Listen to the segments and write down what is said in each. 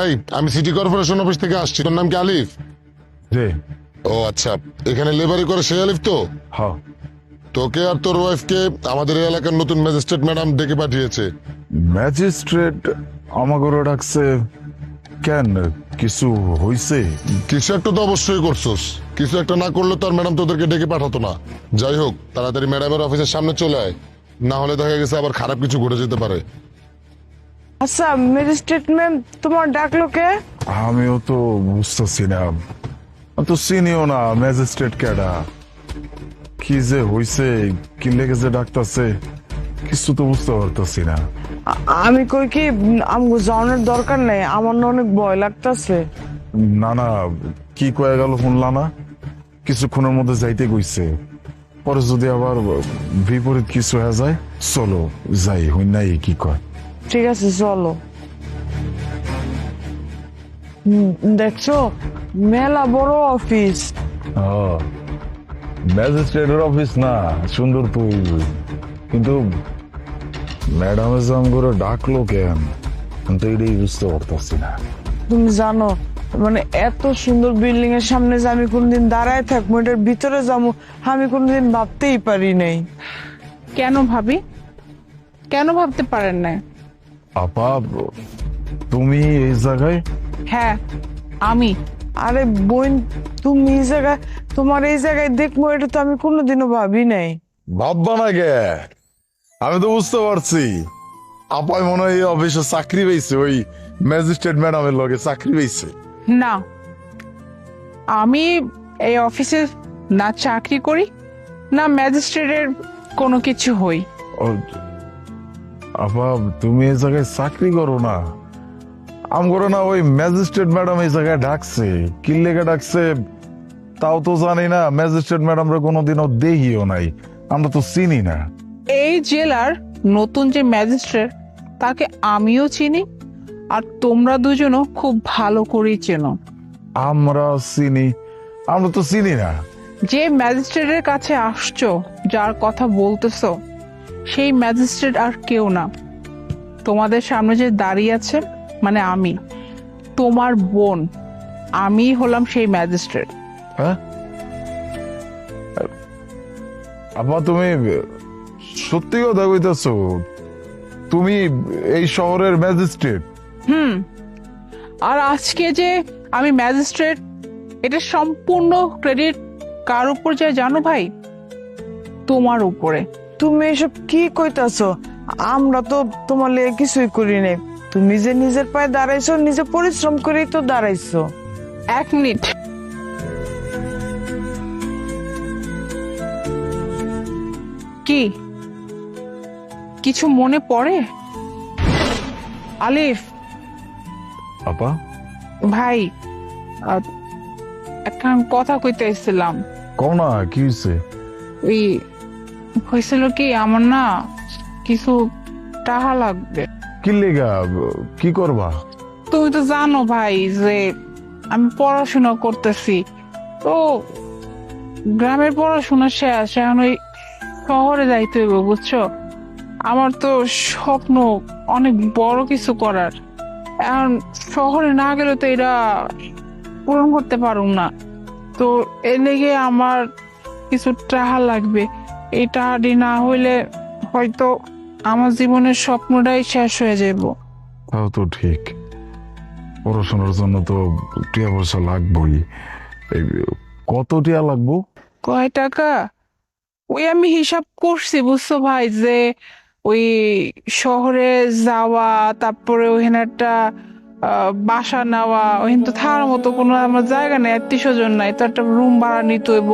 এই, আমি city corporation office থেকে আসছি। তোর নাম কি আলিফ? জি। ও আচ্ছা, এখানে লেবারি করে সে আলিফ তো? হ্যাঁ। তোকে আর তোর ওয়াইফকে আমাদের এই এলাকার নতুন ম্যাজিস্ট্রেট ম্যাডাম ডেকে পাঠিয়েছে। ম্যাজিস্ট্রেট আমাকে ডাকছে কেন? কিছু হইছে? কিছু একটা তো অবশ্যই করছোস। কিছু একটা না করলে তো আর ম্যাডাম তোদেরকে ডেকে পাঠাতো না। যাই হোক, তাড়াতাড়ি ম্যাডামের অফিসের সামনে চলে আয়, না হলে দেখা গেছে আবার খারাপ কিছু ঘটে যেতে পারে। আচ্ছা ম্যাজিস্ট্রেট ম্যাম, তোমার ডাকলো কে? আমিও তো বুঝতেছি না, আমি তো চিনিও না ম্যাজিস্ট্রেট কেডা, কি যে হইছে, কি লেগে যে ডাকতাছে কিছু তো বুঝতে পারতাছি না। আমি কই কি আমগো যাওয়ানোর দরকার নেই, আমার না অনেক ভয় লাগতাছে। না না, কি কয়ে গেল শুনলা না? কিছুক্ষণের মধ্যে যাইতে কইছে, পরে যদি আবার বিপরীত কিছু হয়ে যায়, চলো যাই, হই নাই কি কয়। ঠিক আছে চলো। দেখছো মেলা বড় অফিস। ম্যাজিস্ট্রেটের অফিস না, সুন্দর তো, কিন্তু ম্যাডামের জাম করে ডাকলো কেন, আমি তো এটাই বুঝতে পারতাছি না। তুমি জানো মানে এত সুন্দর বিল্ডিং এর সামনে যে আমি কোনদিন দাঁড়ায় থাকবো, এটার ভিতরে যাবো আমি কোনদিন ভাবতেই পারি নাই। কেন ভাবি, কেন ভাবতে পারেন না? আপা, তুমি এই জায়গায়? হ্যাঁ আমি। আরে বোন, তুমি এই জায়গায়, তোমার এই জায়গায় দেখবো এটা তো আমি কোনোদিনও ভাবি নাই। ভাববা না গে, আমি তো বুঝতে পারছি আপাই মনে হয় এই অফিসে চাকরি পেয়েছে, ওই ম্যাজিস্ট্রেট ম্যাডামের লগে চাকরি পেয়েছে। না, আমি এই অফিসে না চাকরি করি, না ম্যাজিস্ট্রেটের কোনো কিছু হই। ও, আপা তুমি এই জায়গায় চাকরি করো না? আম করো না, ওই ম্যাজিস্ট্রেট ম্যাডাম এই জায়গায় ডাকছে, কি লেগে ডাকছে তাও তো জানি না। ম্যাজিস্ট্রেট ম্যাডামরা কোনোদিনও দেখিও নাই, আমরা তো চিনি না। এই জেলার নতুন যে ম্যাজিস্ট্রেট, তাকে আমিও চিনি, আর তোমরা দুজনও খুব ভালো করেই চেনো। আমরা চিনি? আমরা তো চিনি না। যে ম্যাজিস্ট্রেটের কাছে আসছো, যার কথা বলতেছো, সেই ম্যাজিস্ট্রেট আর কেউ না, তোমাদের সামনে যে দাঁড়িয়ে আছে মানে আমি, তোমার বোন, আমি হলাম সেই ম্যাজিস্ট্রেট। হ্যাঁ আপা, তুমি সত্যি কথা কইতেছো? তুমি এই শহরের ম্যাজিস্ট্রেট? আর আজকে যে আমি ম্যাজিস্ট্রেট, এটা সম্পূর্ণ ক্রেডিট কার উপর যায় জানো ভাই? তোমার উপরে। তুমি এসব কি কইতাছো? আমরা তো তোমার লেগে কিছুই করি নাই। তুমি যে নিজের পায়ে দাঁড়াইছো, নিজে পরিশ্রম করেই তো দাঁড়াইছো। এক মিনিট, কি কিছু মনে পড়ে? আলিফ আপা, ভাই, আহ, একটা কথা কইতে এসেছিলাম। কও না, কি হয়েছে? ওই হয়েছিল কি, আমার না কিছু টাকা লাগবে। কি লেগা, কি করবা? তুমি তো জানো ভাই যে আমি পড়াশোনা করতেছি, তো গ্রামের পড়াশোনা শেষ, এখন ওই শহরে যাইতে হইব, বুঝছো? আমার তো স্বপ্ন অনেক বড় কিছু করার, এখন শহরে না গেলে তো এটা পূরণ করতে পারুম না। তো এর লেগে আমার কিছু টাকা লাগবে। এই টাকাটি না হইলে হয়তো আমার জীবনের স্বপ্নটাই শেষ হয়ে যাব। তাও তো ঠিক, পড়াশোনার জন্য তো টিয়া পয়সা লাগবেই। এই, কত টিয়া লাগবো? কয় টাকা ওই আমি হিসাব করছি, বুঝছো ভাই, যে ওই শহরে যাওয়া, তারপরে ওখানে একটা বাসা নেওয়া, ওখানে তো থাকার মতো কোনো আমার জায়গা নেই, আত্মীয় স্বজন নাই, তো একটা রুম ভাড়া নিতে হইব,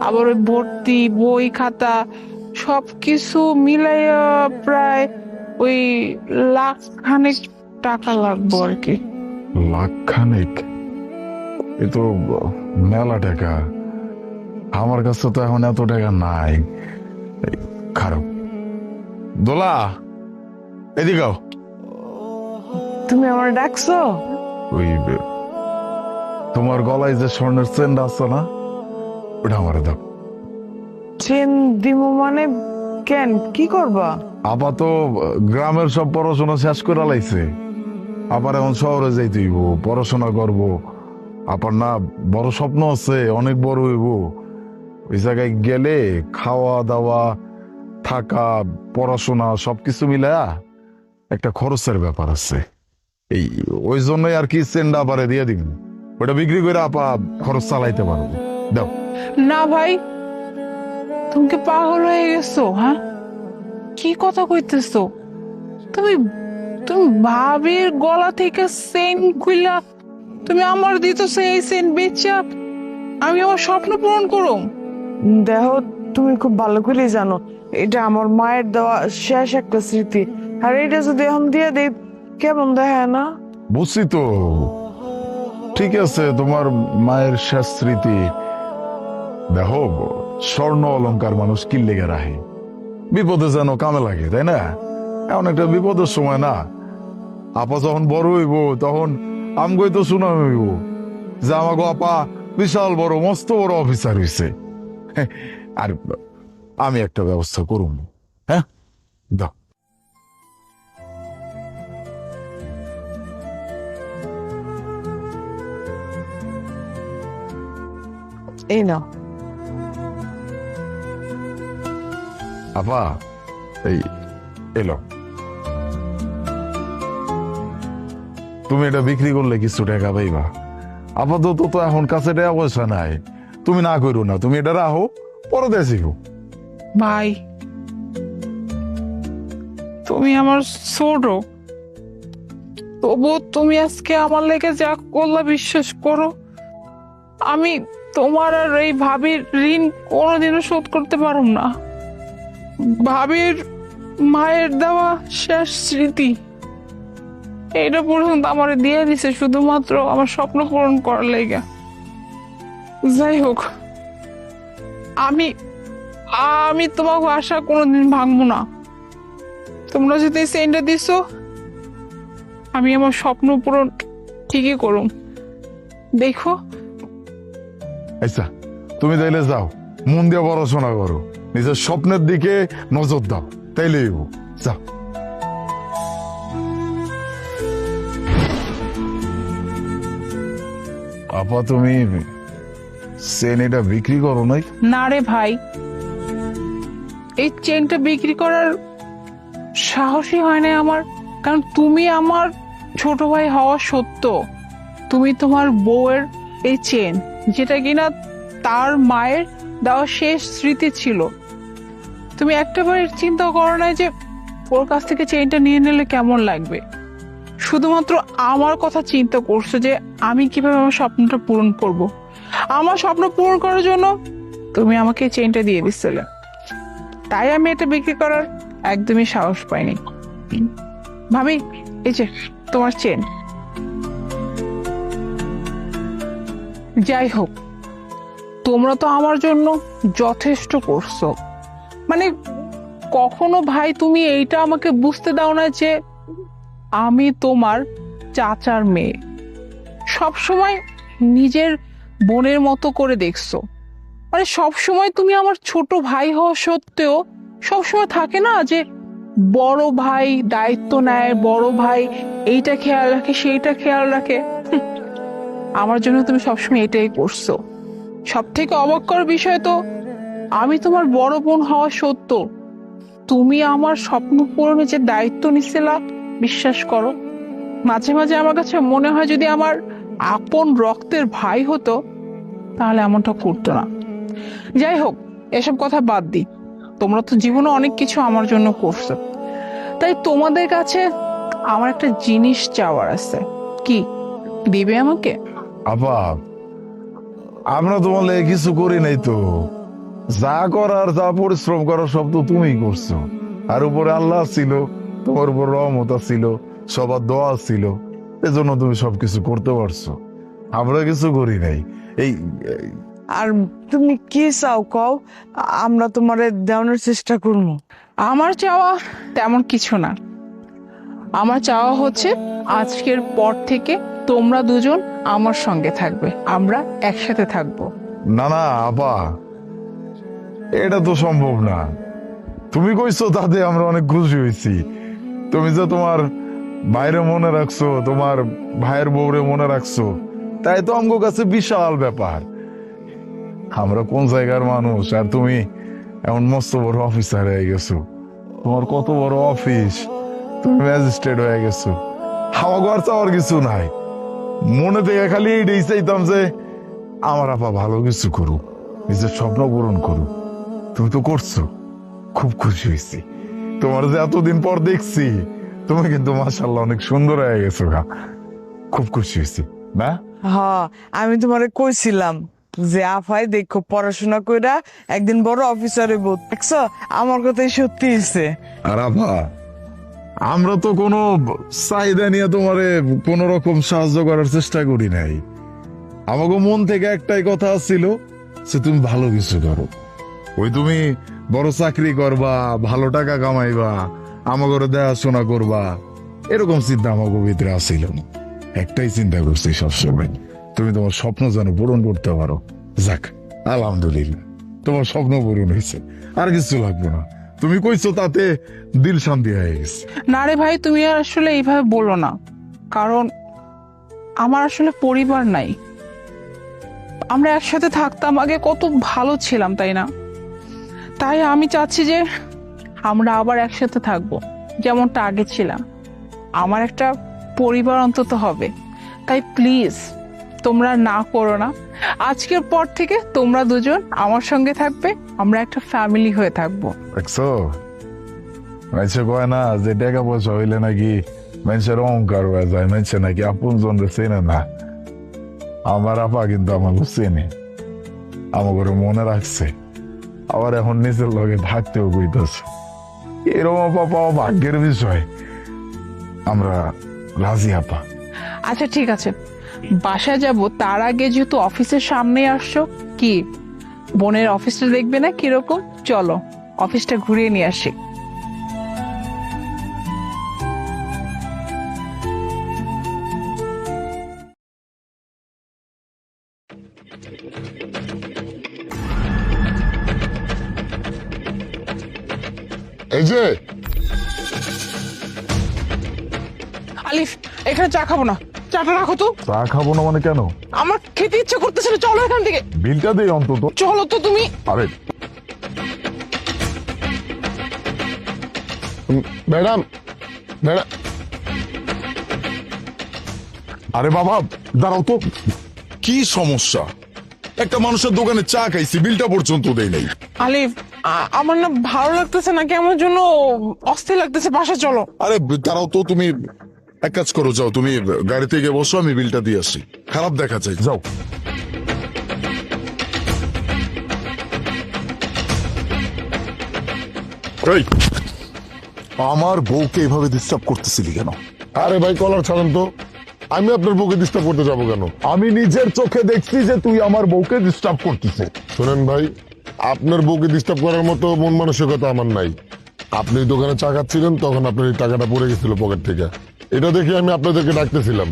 আবার ওই ভর্তি বই খাতা সবকিছু মিলাইয়া প্রায় ওই লাখ খানেক টাকা লাগবে আর কি। লাখ খানেক? এ তো মেলা টাকা, আমার কাছে তো এখন এত টাকা নাই। খারাপ, দোলা এদিকে আও। তুমি আমার ডাকছো? ওই তোমার গলায় যে স্বর্ণের চেন আছে না, ওটা আমার দাও। চেন দিমু মানে? কেন, কি করবা? আপা তো গ্রামের সব পড়াশোনা শেষ করে লাইছে, আবার এখন শহরে যাইতে হইব, পড়াশোনা করব। আবার না বড় স্বপ্ন আছে, অনেক বড় হইব। ওই জায়গায় গেলে খাওয়া দাওয়া, থাকা, পড়াশোনা সবকিছু মিলায়া একটা খরচের ব্যাপার আছে। এই ওই জন্যই আর কি চেন্ডা আবারে দিয়ে দিন, ওটা বিক্রি করে আপা খরচ চালাইতে পারবো। দাও। না ভাই, তুমি কি পাগল হয়ে গেছো? হ্যাঁ, কি কথা কইতেছো? তুমি তুমি ভাবির গলা থেকে চেইন খুইলা তুমি আমার দিতেছো, এই চেইন বেচা আমি আমার স্বপ্ন পূরণ করুম? দেহ, তুমি খুব ভালো করে জানো এটা আমার মায়ের দেওয়া শেষ একটা স্মৃতি। আর এটা যদি এখন দিয়ে দেই কেমন দেখায় না? বুঝছি তো, ঠিক আছে, তোমার মায়ের শেষ স্মৃতি। দেখো, স্বর্ণ অলংকার মানুষ কিল্লেগে রাখে, বিপদে যেন কামে লাগে, তাই না? এমন একটা বিপদের সময় না, আপা যখন বড় হইব তখন আমগই তো শোনা হইব যে আমাকে আপা বিশাল বড় মস্ত বড় অফিসার হইছে। আর আমি একটা ব্যবস্থা করুম। হ্যাঁ, দাও। এই নাও। আপা, এই এলো, তুমি এটা বিক্রি করলে কিছু টাকা পাইবা। আপাতত তো এখন কাছে টাকা পয়সা নাই, তুমি না করো না, তুমি এটা রাখো, পরে দেখো। ভাই, তুমি আমার ছোট, তবু তুমি আজকে আমার লেগে যা করলা, বিশ্বাস করো আমি তোমার আর এই ভাবির ঋণ কোনোদিনও শোধ করতে পারব না। ভাবির মায়ের দেওয়া শেষ স্মৃতি এইটা পর্যন্ত আমার দিয়ে দিছে শুধুমাত্র আমার স্বপ্ন পূরণ করার লেগে। যাই হোক, আমি আমি তোমাকে আশা কোনোদিন ভাঙবো না। তোমরা যদি সেন্ডে দিছো, আমি আমার স্বপ্ন পূরণ ঠিকই করুম, দেখো। আচ্ছা, তুমি তাইলে যাও, মন দিয়ে পড়াশোনা করো, নিজের স্বপ্নের দিকে নজর দাও, তাইলে যাও। আপা, তুমি চেন এটা বিক্রি করো নাই? না রে ভাই, এই চেনটা বিক্রি করার সাহসই হয় না আমার। কারণ তুমি আমার ছোট ভাই হওয়া সত্য, তুমি তোমার বউয়ের এই চেন, যেটা কিনা তার মায়ের দেওয়া শেষ স্মৃতি ছিল, তুমি একটাবার চিন্তা করো না যে ওর কাছ থেকে চেনটা নিয়ে নিলে কেমন লাগবে। শুধুমাত্র আমার কথা চিন্তা করছো যে আমি কিভাবে আমার স্বপ্নটা পূরণ করব। আমার স্বপ্ন পূরণ করার জন্য তুমি আমাকে চেনটা দিয়ে দিচ্ছিলে, তাই আমি এটা বিক্রি করার একদমই সাহস পাইনি। ভাবি, এই যে তোমার চেন। যাই হোক, তোমরা তো আমার জন্য যথেষ্ট করছো। মানে কখনো ভাই তুমি এইটা আমাকে বুঝতে দাও না যে আমি তোমার চাচার মেয়ে। সবসময় নিজের বোনের মতো করে দেখছো। মানে সবসময় তুমি আমার ছোট ভাই হওয়া সত্ত্বেও সবসময় থাকে না যে বড় ভাই দায়িত্ব নেয়, বড় ভাই এইটা খেয়াল রাখে, সেইটা খেয়াল রাখে। আমার জন্য তুমি সবসময় এটাই করছো। সব থেকে অবাক করার বিষয় তো, আমি তোমার বড় বোন হওয়া সত্ত্বেও তুমি আমার স্বপ্ন পূরণে যে দায়িত্ব নিছিলা, বিশ্বাস করো মাঝে মাঝে আমার কাছে মনে হয় যদি আমার আপন রক্তের ভাই হতো তাহলে এমনটা করতো না। যাই হোক, এসব কথা বাদ দিই, তোমরা তো জীবনে অনেক কিছু আমার জন্য করছো, তাই তোমাদের কাছে আমার একটা জিনিস চাওয়ার আছে। কি দিবে আমাকে? আপা, আমরা তোমার লেগে কিছু করি নাই তো, যা করার, যা পরিশ্রম করার সব তো তুমিই করছো। আর উপরে আল্লাহ ছিল, তোমার উপর রহমত ছিল, সবার দোয়া ছিল, এজন্য তুমি সবকিছু করতে পারছো। আমরা কিছু করি নাই। এই আর তুমি কি চাও কও, আমরা তোমারে দেওয়ানোর চেষ্টা করবো। আমার চাওয়া তেমন কিছু না। আমার চাওয়া হচ্ছে আজকের পর থেকে তোমরা দুজন আমার সঙ্গে থাকবে, আমরা একসাথে থাকবো। না না আপা, এটা তো সম্ভব না। তুমি কইছো তাতে আমরা অনেক খুশি হয়েছি। তুমি যে তোমার বাইরে মনে রাখছো, তোমার ভাইয়ের বউরে মনে রাখছো, তাই তো আমগো কাছে বিশাল ব্যাপার। আমরা কোন জায়গার মানুষ, আর তুমি এমন মস্ত বড় অফিসার হয়ে গেছো। তোমার কত বড় অফিস, তুমি ম্যাজিস্ট্রেট হয়ে গেছো। হাওয়া ঘর চাওয়ার কিছু নাই, মনে থেকে খালি এইটাই চাইতাম যে আমার আপা ভালো কিছু করুক, নিজের স্বপ্ন পূরণ করুক। তুমি তো করছো, খুব খুশি হয়েছি। তোমার যে এতদিন পর দেখছি, তুমি কিন্তু মাশাআল্লাহ অনেক সুন্দর হয়ে গেছো গা, খুব খুশি হয়েছি না? হ্যাঁ, আমি তোমারে কইছিলাম যে আফাই দেখো পড়াশোনা কইরা একদিন বড় অফিসার হইব। দেখছো, আমার কথাই সত্যি হইছে। আর আপা, আমরা তো কোনো চাহিদা নিয়ে তোমারে কোন রকম সাহায্য করার চেষ্টা করি নাই। আমাকে মন থেকে একটাই কথা ছিল যে তুমি ভালো কিছু করো। ওই তুমি বড় চাকরি করবা, ভালো টাকা কামাইবা, আমাকে দেখাশোনা করবা, এরকম চিন্তা আমাকে ভিতরে আসছিল না। একটাই চিন্তা করছি সবসময়, তুমি তোমার স্বপ্ন যেন পূরণ করতে পারো। যাক, আলহামদুলিল্লাহ, তোমার স্বপ্ন পূরণ হয়েছে, আর কিছু লাগবে না। তুমি কইছো তাতে দিল শান্তি হয়ে গেছে। না রে ভাই, তুমি আর আসলে এইভাবে বলো না, কারণ আমার আসলে পরিবার নাই। আমরা একসাথে থাকতাম, আগে কত ভালো ছিলাম, তাই না? তাই আমি চাচ্ছি যে আমরা আবার একসাথে থাকবো, যেমনটা আগে ছিলাম। আমার একটা পরিবার অন্তত হবে। তাই প্লিজ তোমরা না করো না। আজকের পর থেকে তোমরা দুজন আমার সঙ্গে থাকবে, আমরা একটা ফ্যামিলি হয়ে থাকবো। দেখছো, মানুষে কয় না যে টাকা পয়সা হইলে নাকি মানুষের অহংকার হয়ে যায়, মানুষে নাকি আপন জনরে চেনে না। আমার আপা কিন্তু আমাকে চেনে, আমাকে মনে রাখছে, আবার এখন নিজের লগে থাকতেও কইতেছে। এরকম আপা পাওয়া ভাগ্যের বিষয়। আমরা রাজি আপা। আচ্ছা ঠিক আছে, বাসায় যাব তার আগে যেহেতু অফিসের সামনে আসছো, কি বোনের অফিসটা দেখবে না কিরকম? চলো অফিসটা ঘুরিয়ে নিয়ে আসি। এই যে আলিফ, এখানে চা খাবো না, চাটা রাখো তো। চা খাবো না মানে কেন? আমার খেতে ইচ্ছে করতেছিল, চলো এখান থেকে। বিলটা দেই অন্তত। চলো তো তুমি। আরে ম্যাডাম, ম্যাডাম, আরে বাবা দাঁড়াও তো, কি সমস্যা? একটা মানুষের দোকানে চা খাইছি, বিলটা পর্যন্ত দেই নাই। আলিফ, আমার না ভালো লাগতেছে না, কেমন জন্য অস্থির লাগতেছে, বাসা চলো। আরে দাঁড়াও তো, তুমি এক কাজ করো, যাও তুমি গাড়িতে গিয়ে বসো, আমি বিলটা দিয়ে আসি। খারাপ দেখা যায়, যাও। এই, আমার বউকে এভাবে ডিস্টার্ব করতেছিলি কেন? আরে ভাই কলার ছাড়েন তো, আমি আপনার বউকে ডিস্টার্ব করতে যাবো কেন? আমি নিজের চোখে দেখছি যে তুই আমার বউকে ডিস্টার্ব করতেছিস। শোনেন ভাই, আপনার বউকে ডিস্টার্ব করার মতো মন মানসিকতা আমার নাই। আপনি দোকানে চা খাচ্ছিলেন, তখন আপনার এই টাকাটা পড়ে গেছিল পকেট থেকে। এটা দেখে আমি আপনাদেরকে ডাকতেছিলাম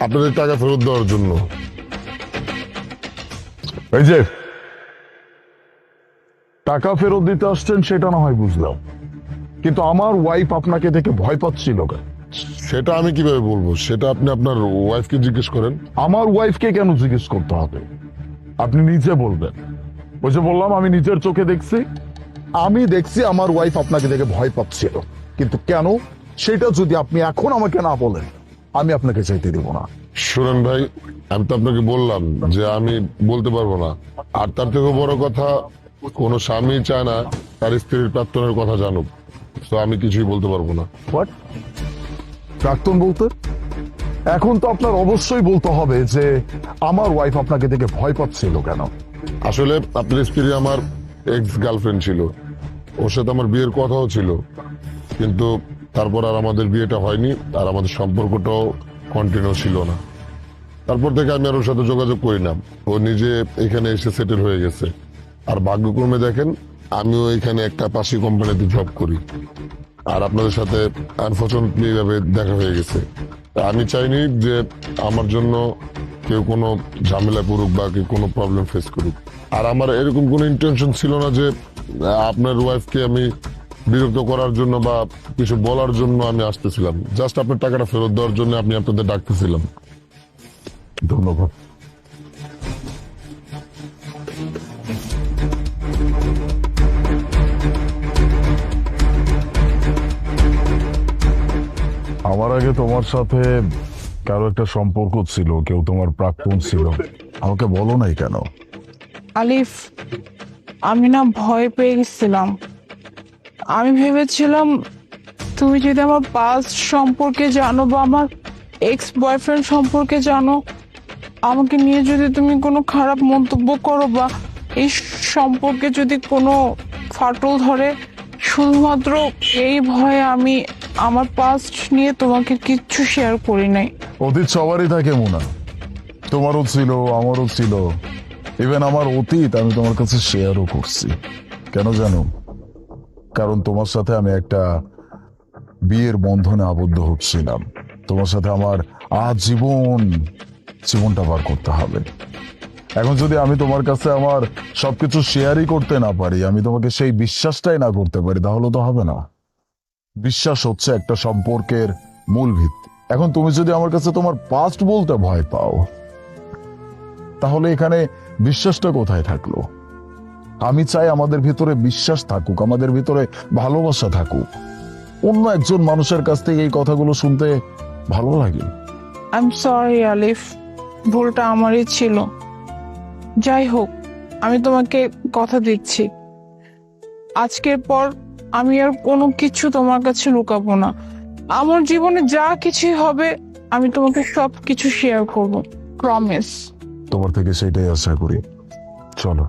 আপনাদের টাকা ফেরত দেওয়ার জন্য। এই যে টাকা ফেরত দিতে আসছেন সেটা না হয় বুঝলাম, কিন্তু আমার ওয়াইফ আপনাকে দেখে ভয় পাচ্ছিল কেন? সেটা আমি কিভাবে বলবো? সেটা আপনি আপনার ওয়াইফকে জিজ্ঞেস করেন। আমার ওয়াইফকে কেন জিজ্ঞেস করতে হবে? আপনি নিজে বলবেন। ওই যে বললাম, আমি নিজের চোখে দেখছি, আমি দেখছি আমার ওয়াইফ আপনাকে দেখে ভয় পাচ্ছিল, কিন্তু কেন সেটা যদি আপনি এখন আমাকে না বলেন, আমি আপনাকে চাইতে দেব না। শুনেন ভাই, আমি তো আপনাকে বললাম যে আমি বলতে পারবো না। আর তার থেকে বড় কথা, কোনো স্বামী চায় না তার স্ত্রীর প্রাক্তনের কথা জানুক, তো আমি কিছুই বলতে পারবো না। হোয়াট? প্রাক্তন বলতে? এখন তো আপনার অবশ্যই বলতে হবে যে আমার ওয়াইফ আপনাকে দেখে ভয় পাচ্ছিল কেন। আসলে আপনার স্ত্রী আমার এক্স গার্লফ্রেন্ড ছিল, ওর সাথে আমার বিয়ের কথাও ছিল, কিন্তু তারপর আর আমাদের বিয়েটা হয়নি, আর আমাদের সম্পর্কটাও কন্টিনিউ ছিল না। তারপর থেকে আমি আর ওর সাথে যোগাযোগ করি না। ও নিজে এখানে এসে সেটেল হয়ে গেছে। আর ভাগ্যক্রমে দেখেন, আমিও এখানে একটা পাশি কোম্পানিতে জব করি, আর আপনাদের সাথে আনফর্চুনেটলি এইভাবে দেখা হয়ে গেছে। তা আমি চাইনি যে আমার জন্য কেউ কোনো ঝামেলা পড়ুক বা কেউ কোনো প্রবলেম ফেস করুক। আর আমার এরকম কোনো ইন্টেনশন ছিল না যে আপনার ওয়াইফকে আমি বিরক্ত করার জন্য বা কিছু বলার জন্য আমি আসতেছিলাম, জাস্ট আপনার টাকাটা ফেরত দেওয়ার জন্য আমি আপনাদের ডাকতেছিলাম। ধন্যবাদ। আমার আগে তোমার সাথে কারো একটা সম্পর্ক ছিল, কেউ তোমার প্রাক্তন ছিল, আমাকে বলো নাই কেন? আলিফ, আমি না ভয় পেয়ে গেছিলাম। আমি ভেবেছিলাম তুমি যদি আমার পাস্ট সম্পর্কে জানো বা আমার এক্স বয়ফ্রেন্ড সম্পর্কে জানো, আমাকে নিয়ে যদি তুমি কোনো খারাপ মন্তব্য করো বা এই সম্পর্কে যদি কোনো ফাটল ধরে, শুধুমাত্র এই ভয়ে আমি আমার পাস্ট নিয়ে তোমাকে কিচ্ছু শেয়ার করি নাই। অতীত সবারই থাকে মুনা, তোমারও ছিল, আমারও ছিল। ইভেন আমার অতীত আমি তোমার কাছে শেয়ারও করছি। কেন জানো? কারণ তোমার সাথে আমি একটা বিয়ের বন্ধনে আবদ্ধ হচ্ছিলাম। তোমার সাথে আমার জীবনটা পার করতে হবে। এখন যদি আমি তোমার কাছে আমার সবকিছু শেয়ারই করতে না পারি, আমি তোমাকে সেই বিশ্বাসটাই না করতে পারি, তাহলে তো হবে না। বিশ্বাস হচ্ছে একটা সম্পর্কের মূল ভিত্তি। এখন তুমি যদি আমার কাছে তোমার পাস্ট বলতে ভয় পাও, তাহলে এখানে বিশ্বাসটা কোথায় থাকলো? আমি চাই আমাদের ভিতরে বিশ্বাস থাকুক, আমাদের ভিতরে ভালোবাসা থাকুক। অন্য একজন মানুষের কাছ থেকে এই কথাগুলো শুনতে ভালো লাগে। আই এম সরি আলিফ, ভুলটা আমারই ছিল। যাই হোক, আমি তোমাকে কথা দিচ্ছি, আজকের পর আমি আর কোনো কিছু তোমার কাছে লুকাবো না। আমার জীবনে যা কিছুই হবে আমি তোমাকে সব কিছু শেয়ার করবো, প্রমিস। তোমার থেকে সেটাই আশা করি। চলো।